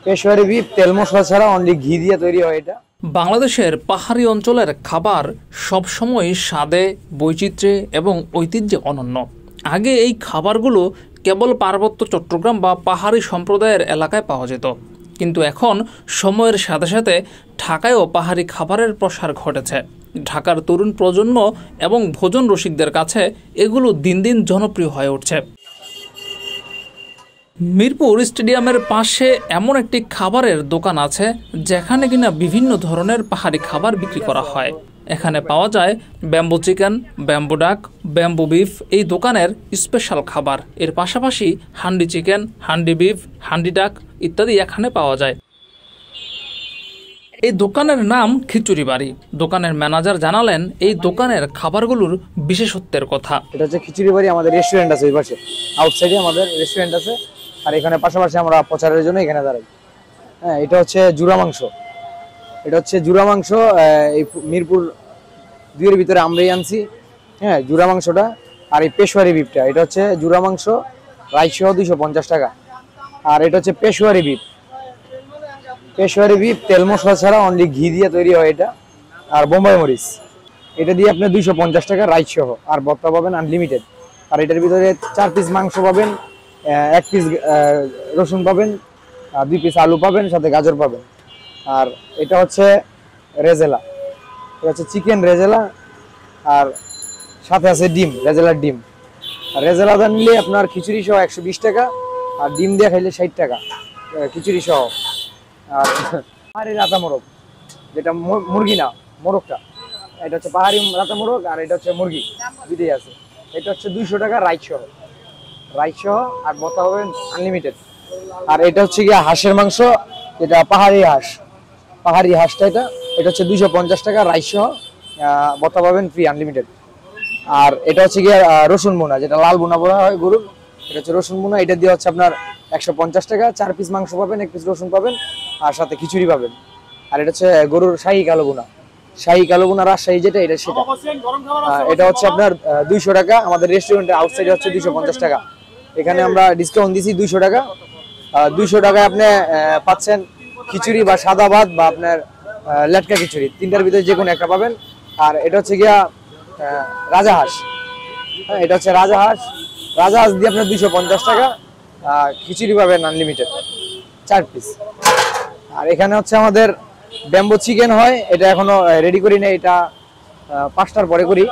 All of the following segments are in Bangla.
পেশোয়ারি বিফ তেল মশলা ছাড়া অনলি ঘি দিয়ে তৈরি হয় এটা। বাংলাদেশের পাহাড়ি অঞ্চলের খাবার সবসময় স্বাদে, বৈচিত্র্যে এবং ঐতিহ্যে অনন্য। আগে এই খাবারগুলো কেবল পার্বত্য চট্টগ্রাম বা পাহাড়ি সম্প্রদায়ের এলাকায় পাওয়া যেত, কিন্তু এখন সময়ের সাথে সাথে ঢাকায়ও পাহাড়ি খাবারের প্রসার ঘটেছে। ঢাকার তরুণ প্রজন্ম এবং ভোজন রসিকদের কাছে এগুলো দিন দিন জনপ্রিয় হয়ে উঠছে। মিরপুর স্টেডিয়ামের পাশে এমন একটি খাবারের দোকান আছে যেখানে কিনা বিভিন্ন ধরনের পাহাড়ি খাবার বিক্রি করা হয়। এখানে পাওয়া যায় ব্যাম্বু চিকেন, ব্যাম্বু ডাক, ব্যাম্বু বিফ এই দোকানের স্পেশাল খাবার। এর পাশাপাশি হান্ডি চিকেন, হান্ডি বিফ, হান্ডি ডাক ইত্যাদি এখানে পাওয়া যায়। এই দোকানের নাম খিচুড়ি বাড়ি। দোকানের ম্যানেজার জানালেন এই দোকানের খাবারগুলোর বিশেষত্বের কথা। এটা হচ্ছে খিচুড়ি বাড়ি, আমাদের রেস্টুরেন্ট আছে ওই পাশে, আউটসাইডে আমাদের রেস্টুরেন্ট আছে, আর এখানে পাশাপাশি আমরা প্রচারের জন্য এখানে দাঁড়াই। হ্যাঁ, এটা হচ্ছে জুড়া মাংস। এটা হচ্ছে জুড়া মাংস, এই মিরপুর 2 এর ভিতরে আমরাই আনছি। হ্যাঁ, জুড়া মাংসটা। আর এই পেশোয়ারি বিফটা, এটা হচ্ছে জুড়া মাংস রাইসহ 250 টাকা। আর এটা হচ্ছে পেশোয়ারি বিফ। পেশোয়ারি বিফ তেল মশলা ছাড়া অনলি ঘি দিয়ে তৈরি হয় এটা। আর বোম্বাই মরিচ, এটা দিয়ে আপনি 250 টাকা রাইস সহ, আর ভর্তা পাবেন আনলিমিটেড। আর এটার ভিতরে 4 পিস মাংস পাবেন, 1 পিস রসুন পাবেন, 2 পিস আলু পাবেন, সাথে গাজর পাবেন। আর এটা হচ্ছে রেজেলা, এটা হচ্ছে চিকেন রেজেলা, আর সাথে আছে ডিম, রেজেলার ডিম। আর রেজেলাটা নিলে আপনার খিচুড়ি সহ 120 টাকা, আর ডিম দিয়ে খাইলে 60 টাকা খিচুড়ি সহ। আর পাহাড়ি রাতা মোরগ, যেটা মুরগি না, মোরগটা, এটা হচ্ছে পাহাড়ি রাতা মোরগ, আর এটা হচ্ছে মুরগি, দুটোই আছে। এটা হচ্ছে 200 টাকা রাইস সহ, আর ভর্তা পাবেন আনলিমিটেড। আর এটা হচ্ছে গিয়ে হাঁসের মাংস, যেটা পাহাড়ি হাঁসটা, এটা হচ্ছে 250 টাকা রাইস সহ, ভর্তা পাবেন ফ্রি আনলিমিটেড। আর এটা হচ্ছে গিয়ে রসুন বোনা, যেটা লাল বোনা বলা হয় গরুর, এটা হচ্ছে রসুন বোনা। এটা দিয়ে হচ্ছে আপনার 150 টাকা, 4 পিস মাংস পাবেন, 1 পিস রসুন পাবেন, আর সাথে খিচুড়ি পাবেন। আর এটা হচ্ছে গরুর শাহী কালো বোনা রাজশাহী যেটা, এটা সেটা। এটা হচ্ছে আপনার 200 টাকা। আমাদের রেস্টুরেন্টে আউটসাইডে হচ্ছে 250 টাকা। এখানে আমরা ডিসকাউন্ট দিছি 200 টাকা। 200 টাকায় আপনি পাচ্ছেন খিচুড়ি বা সাদা ভাত বা আপনার লেটকা খিচুড়ি, 3টার ভিতরে যে কোনো একটা পাবেন। আর এটা হচ্ছে গিয়া রাজাহাঁস। হ্যাঁ, এটা হচ্ছে রাজাহাঁস দিয়ে আপনার 250 টাকা, খিচুড়ি পাবেন আনলিমিটেড 4 পিস। আর এখানে হচ্ছে আমাদের ব্যাম্বু চিকেন হয়, এটা এখনো রেডি করি না, এটা 5টার পরে করি।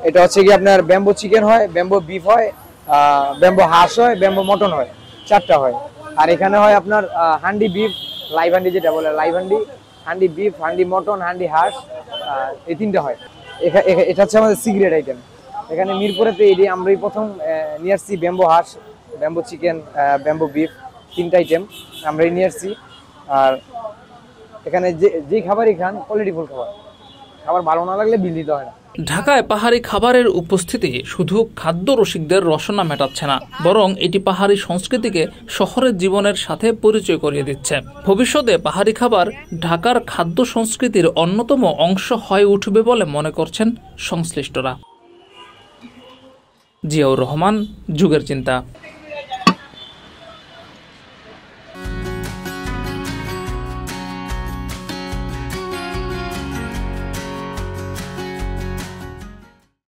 এটা হচ্ছে কি আপনার ব্যাম্বু চিকেন হয়, ব্যাম্বু বিফ হয়, ব্যাম্বু হাঁস হয়, ব্যাম্বু মটন হয়, 4টা হয়। আর এখানে হয় আপনার হান্ডি বিফ, লাইভ হান্ডি যেটা বলে, live handi, handi beef, handi mutton, handi হাঁস, এই 3টা হয়। এটা হচ্ছে আমাদের সিক্রেট আইটেম। এখানে মিরপুরেতে এটি আমরাই প্রথম নিয়ে আসছি ব্যাম্বু হাঁস, ব্যাম্বু চিকেন, ব্যাম্বু বিফ, 3টা আইটেম আমরাই নিয়ে আসছি। আর এখানে যে খাবারই খান, কোয়ালিটিফুল খাবার ভালো না লাগলে বিল দিতে হয় না। ঢাকায় পাহাড়ি খাবারের উপস্থিতি শুধু খাদ্য রসিকদের রসনা মেটাচ্ছে না, বরং এটি পাহাড়ি সংস্কৃতিকে শহরের জীবনের সাথে পরিচয় করিয়ে দিচ্ছে। ভবিষ্যতে পাহাড়ি খাবার ঢাকার খাদ্য সংস্কৃতির অন্যতম অংশ হয়ে উঠবে বলে মনে করছেন সংশ্লিষ্টরা। জিয়াউর রহমান, যুগের চিন্তা।